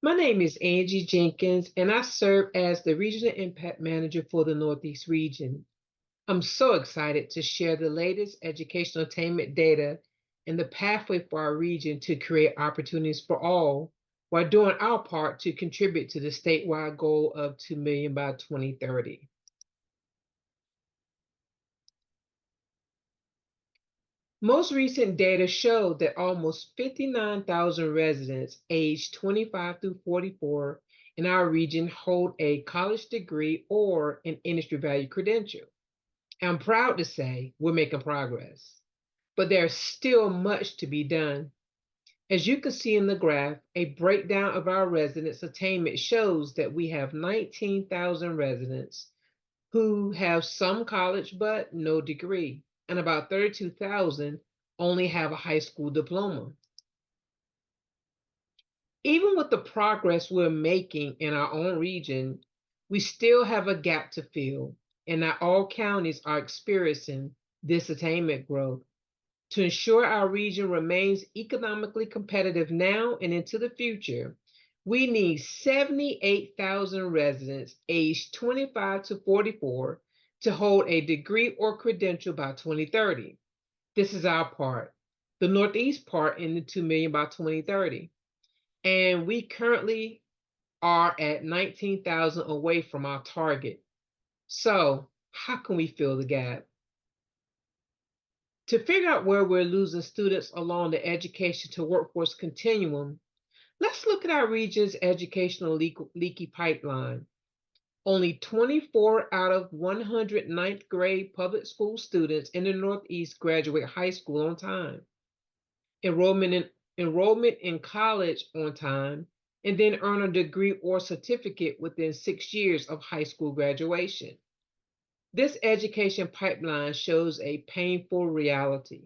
My name is Angie Jenkins, and I serve as the Regional Impact Manager for the Northeast region. I'm so excited to share the latest educational attainment data and the pathway for our region to create opportunities for all while doing our part to contribute to the statewide goal of 2 million by 2030. Most recent data show that almost 59,000 residents aged 25 through 44 in our region hold a college degree or an industry value credential. I'm proud to say we're making progress, but there's still much to be done. As you can see in the graph, a breakdown of our residents' attainment shows that we have 19,000 residents who have some college but no degree, and about 32,000 only have a high school diploma. Even with the progress we're making in our own region, we still have a gap to fill, and not all counties are experiencing this attainment growth. To ensure our region remains economically competitive now and into the future, we need 78,000 residents aged 25 to 44 to hold a degree or credential by 2030. This is our part, the Northeast part in the 2 million by 2030. And we currently are at 19,000 away from our target. So, how can we fill the gap? To figure out where we're losing students along the education to workforce continuum, let's look at our region's educational leaky pipeline. Only 24 out of 100 ninth grade public school students in the Northeast graduate high school on time. Enrollment in college on time, and then earn a degree or certificate within 6 years of high school graduation. This education pipeline shows a painful reality.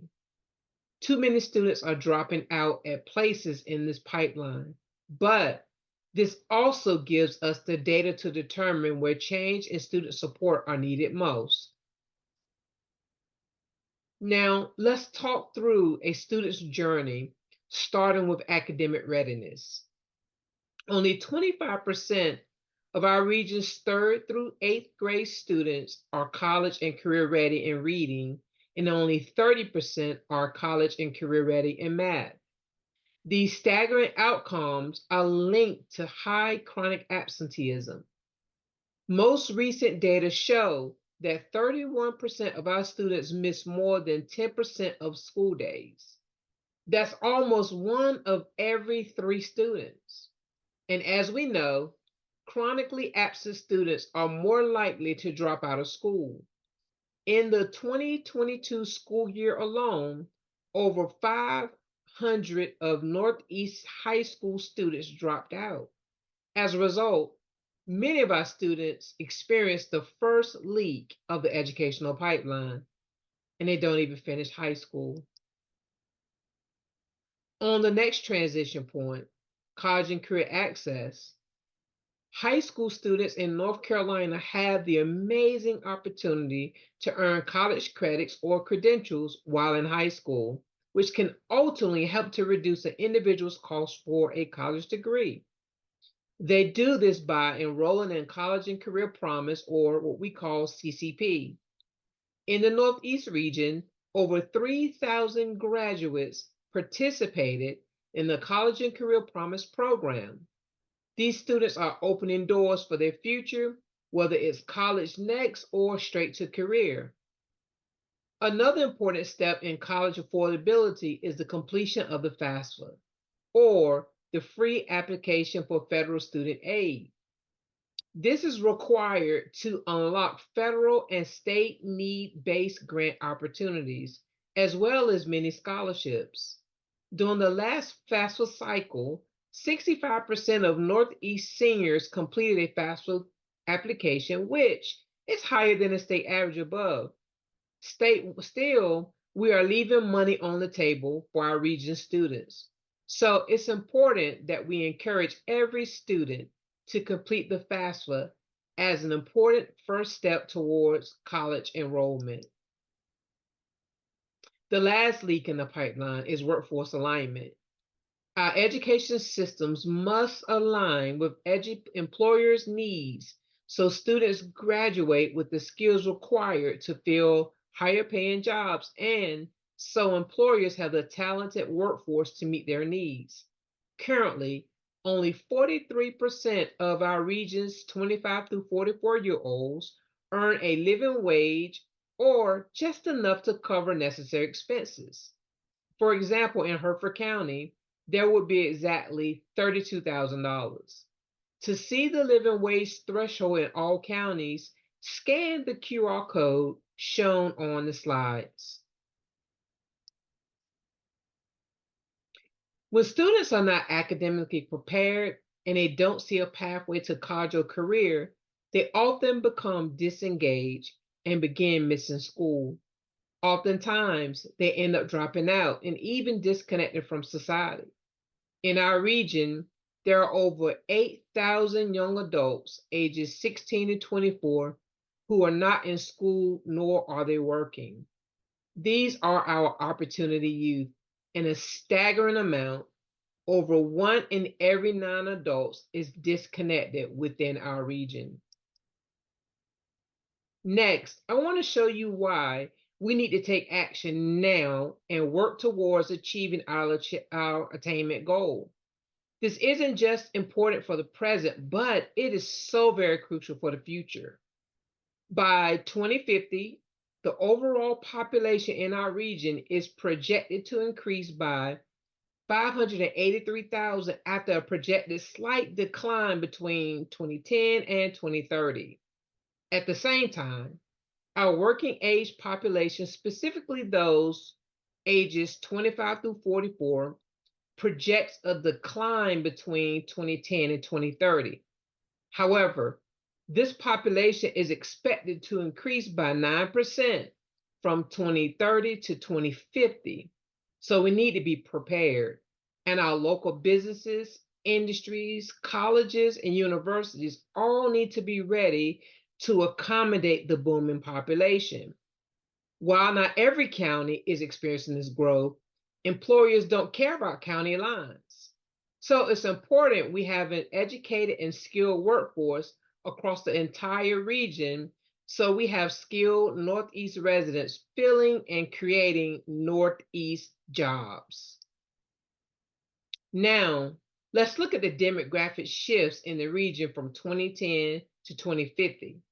Too many students are dropping out at places in this pipeline, but this also gives us the data to determine where change and student support are needed most. Now, let's talk through a student's journey, starting with academic readiness. Only 25% of our region's 3rd through 8th grade students are college and career ready in reading, and only 30% are college and career ready in math. These staggering outcomes are linked to high chronic absenteeism. Most recent data show that 31% of our students miss more than 10% of school days. That's almost one of every 3 students. And as we know, chronically absent students are more likely to drop out of school. In the 2022 school year alone, over 500 of Northeast high school students dropped out. As a result, many of our students experience the first leak of the educational pipeline, and they don't even finish high school. On the next transition point, college and career access, high school students in North Carolina have the amazing opportunity to earn college credits or credentials while in high school, which can ultimately help to reduce an individual's cost for a college degree. They do this by enrolling in College and Career Promise, or what we call CCP. In the Northeast region, over 3,000 graduates participated in the College and Career Promise program. These students are opening doors for their future, whether it's college next or straight to career. Another important step in college affordability is the completion of the FAFSA, or the free application for federal student aid. This is required to unlock federal and state need-based grant opportunities, as well as many scholarships. During the last FAFSA cycle, 65% of Northeast seniors completed a FAFSA application, which is higher than the state average above. Still, we are leaving money on the table for our region students. So it's important that we encourage every student to complete the FAFSA as an important first step towards college enrollment. The last leak in the pipeline is workforce alignment. Our education systems must align with employers' needs so students graduate with the skills required to fill higher paying jobs and so employers have the talented workforce to meet their needs. Currently, only 43% of our region's 25 through 44-year-olds earn a living wage or just enough to cover necessary expenses. For example, in Hertford County, there would be exactly $32,000. To see the living wage threshold in all counties, scan the QR code shown on the slides. When students are not academically prepared and they don't see a pathway to college or career, they often become disengaged and begin missing school. Oftentimes, they end up dropping out and even disconnected from society. In our region, there are over 8,000 young adults ages 16 to 24 who are not in school nor are they working. These are our opportunity youth. In a staggering amount, over 1 in every 9 adults is disconnected within our region. Next, I want to show you why we need to take action now and work towards achieving our attainment goal. This isn't just important for the present, but it is so very crucial for the future. By 2050, the overall population in our region is projected to increase by 583,000 after a projected slight decline between 2010 and 2030. At the same time, our working age population, specifically those ages 25 through 44, projects a decline between 2010 and 2030. However, this population is expected to increase by 9% from 2030 to 2050. So we need to be prepared. And our local businesses, industries, colleges, and universities all need to be ready to accommodate the booming population. While not every county is experiencing this growth, employers don't care about county lines. So it's important we have an educated and skilled workforce across the entire region so we have skilled Northeast residents filling and creating Northeast jobs. Now, let's look at the demographic shifts in the region from 2010 to 2050.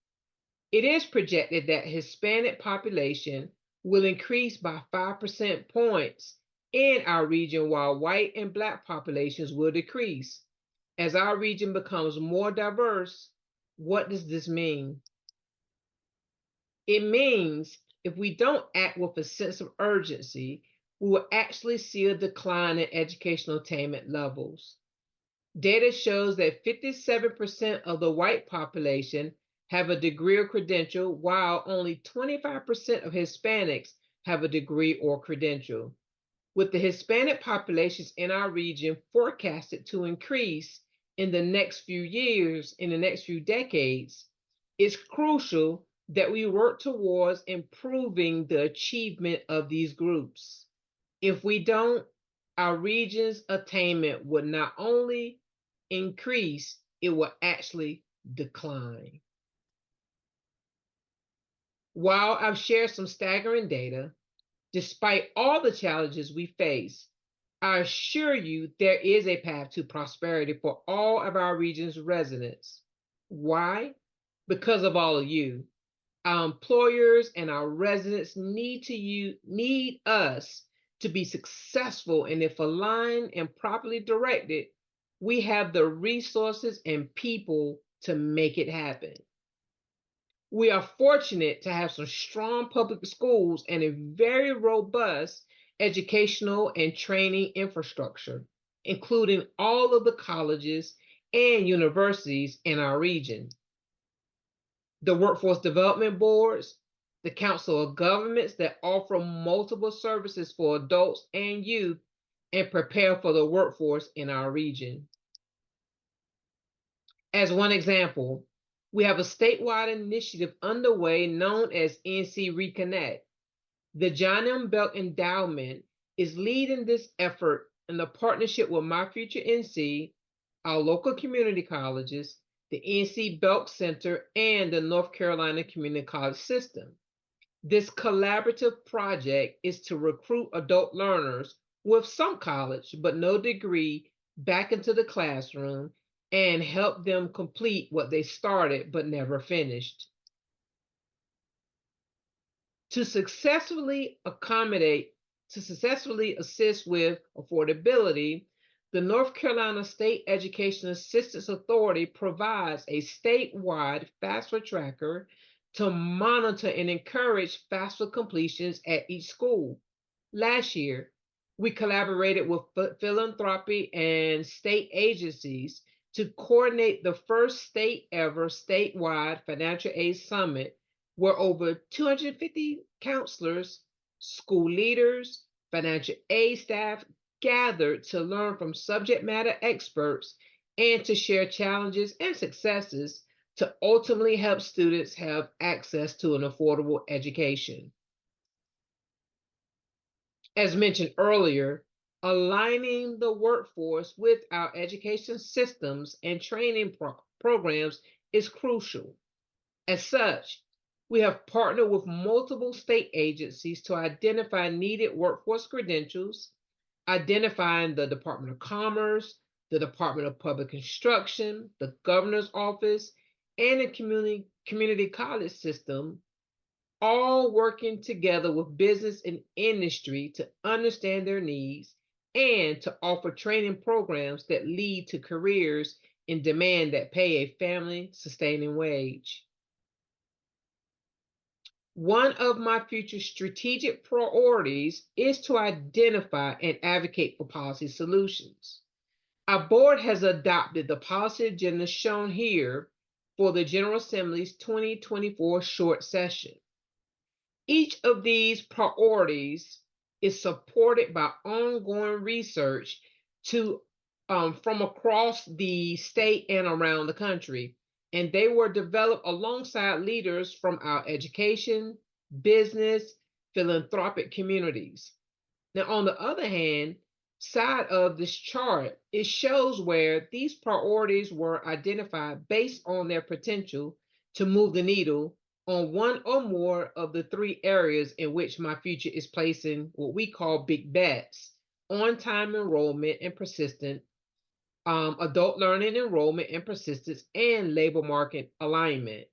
It is projected that Hispanic population will increase by 5% points in our region while white and Black populations will decrease. As our region becomes more diverse, what does this mean? It means if we don't act with a sense of urgency, we will actually see a decline in educational attainment levels. Data shows that 57% of the white population have a degree or credential, while only 25% of Hispanics have a degree or credential. With the Hispanic populations in our region forecasted to increase in the next few years, in the next few decades, it's crucial that we work towards improving the achievement of these groups. If we don't, our region's attainment would not only increase, it will actually decline. While I've shared some staggering data, despite all the challenges we face, I assure you there is a path to prosperity for all of our region's residents. Why? Because of all of you. Our employers and our residents need us to be successful, and if aligned and properly directed, we have the resources and people to make it happen. We are fortunate to have some strong public schools and a very robust educational and training infrastructure, including all of the colleges and universities in our region. The workforce development boards, the council of governments that offer multiple services for adults and youth and prepare for the workforce in our region. As one example, we have a statewide initiative underway known as NC Reconnect. The John M. Belk Endowment is leading this effort in the partnership with myFutureNC, our local community colleges, the NC Belk Center, and the North Carolina Community College System. This collaborative project is to recruit adult learners with some college but no degree back into the classroom and help them complete what they started but never finished. To successfully assist with affordability, the North Carolina State Education Assistance Authority provides a statewide FAFSA tracker to monitor and encourage FAFSA completions at each school. Last year, we collaborated with philanthropy and state agencies to coordinate the first state ever statewide financial aid summit where over 250 counselors, school leaders, financial aid staff gathered to learn from subject matter experts and to share challenges and successes to ultimately help students have access to an affordable education. As mentioned earlier, aligning the workforce with our education systems and training programs is crucial. As such, we have partnered with multiple state agencies to identify needed workforce credentials, identifying the Department of Commerce, the Department of Public Instruction, the Governor's Office, and the community college system, all working together with business and industry to understand their needs and to offer training programs that lead to careers in demand that pay a family-sustaining wage. One of my future strategic priorities is to identify and advocate for policy solutions. Our board has adopted the policy agenda shown here for the General Assembly's 2024 short session. Each of these priorities is supported by ongoing research from across the state and around the country, and they were developed alongside leaders from our education, business, philanthropic communities. Now, on the other hand, side of this chart, it shows where these priorities were identified based on their potential to move the needle on one or more of the three areas in which my future is placing what we call big bets: on-time enrollment and persistent, adult learning enrollment and persistence, and labor market alignment.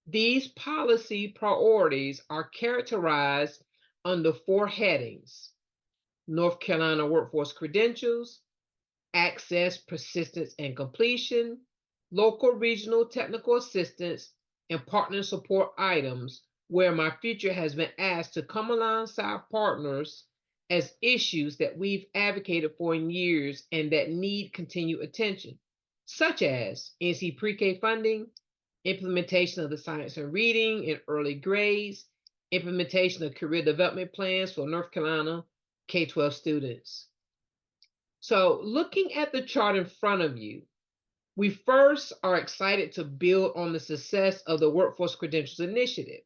These policy priorities are characterized under four headings: North Carolina workforce credentials, access, persistence, and completion, local regional technical assistance, and partner support items, where my future has been asked to come alongside partners as issues that we've advocated for in years and that need continued attention, such as NC pre-K funding, implementation of the science and reading in early grades, implementation of career development plans for North Carolina K-12 students. So looking at the chart in front of you, we first are excited to build on the success of the Workforce Credentials Initiative,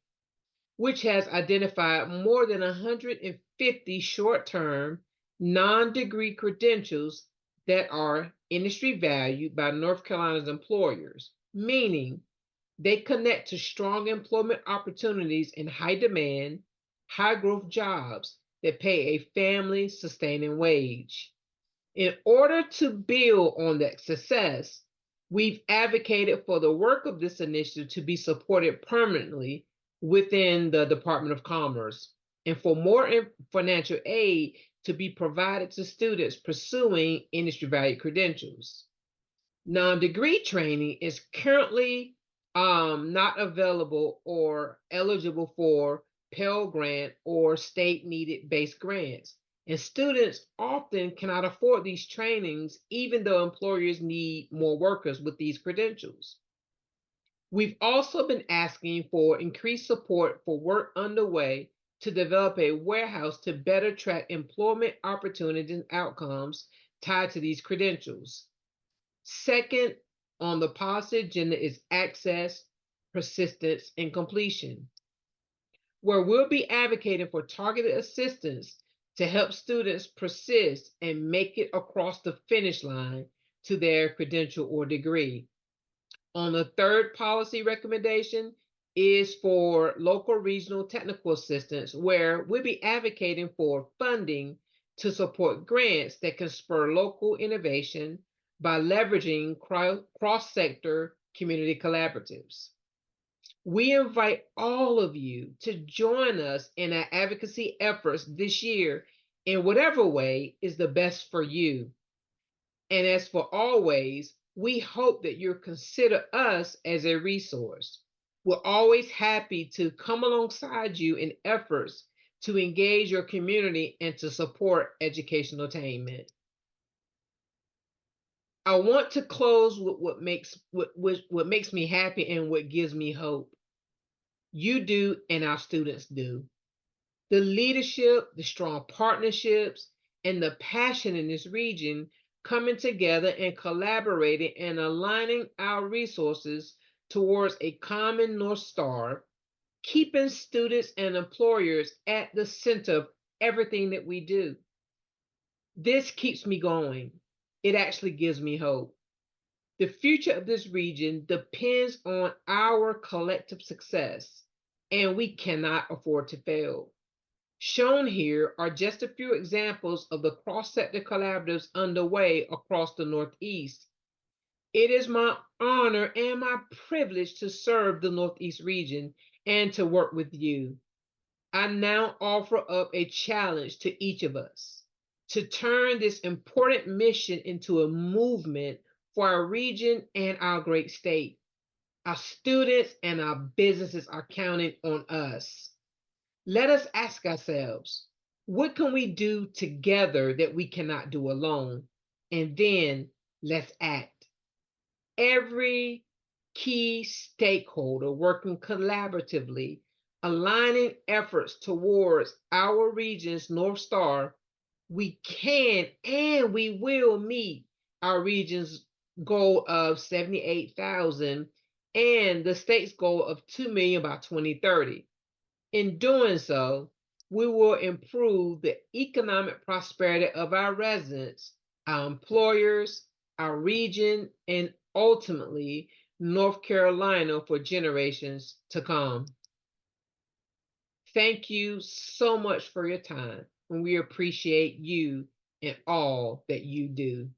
which has identified more than 150 short-term, non-degree credentials that are industry valued by North Carolina's employers, meaning they connect to strong employment opportunities in high demand, high growth jobs that pay a family-sustaining wage. In order to build on that success, we've advocated for the work of this initiative to be supported permanently within the Department of Commerce, and for more financial aid to be provided to students pursuing industry valued credentials. Non-degree training is currently not available or eligible for Pell Grant or state needed based grants. And students often cannot afford these trainings, even though employers need more workers with these credentials. We've also been asking for increased support for work underway to develop a warehouse to better track employment opportunities and outcomes tied to these credentials. Second on the policy agenda is access, persistence, and completion, where we'll be advocating for targeted assistance to help students persist and make it across the finish line to their credential or degree. On the third policy recommendation is for local regional technical assistance, where we'll be advocating for funding to support grants that can spur local innovation by leveraging cross-sector community collaboratives. We invite all of you to join us in our advocacy efforts this year in whatever way is the best for you. And as for always, we hope that you'll consider us as a resource. We're always happy to come alongside you in efforts to engage your community and to support educational attainment. I want to close with what makes me happy and what gives me hope. You do, and our students do. The leadership, the strong partnerships, and the passion in this region coming together and collaborating and aligning our resources towards a common North Star, keeping students and employers at the center of everything that we do. This keeps me going. It actually gives me hope. The future of this region depends on our collective success, and we cannot afford to fail. Shown here are just a few examples of the cross-sector collaboratives underway across the Northeast. It is my honor and my privilege to serve the Northeast region and to work with you. I now offer up a challenge to each of us to turn this important mission into a movement for our region and our great state. Our students and our businesses are counting on us. Let us ask ourselves, what can we do together that we cannot do alone? And then let's act. Every key stakeholder working collaboratively, aligning efforts towards our region's North Star, we can and we will meet our region's goal of 78,000 and the state's goal of 2 million by 2030. In doing so, we will improve the economic prosperity of our residents, our employers, our region, and ultimately North Carolina for generations to come. Thank you so much for your time, and we appreciate you and all that you do.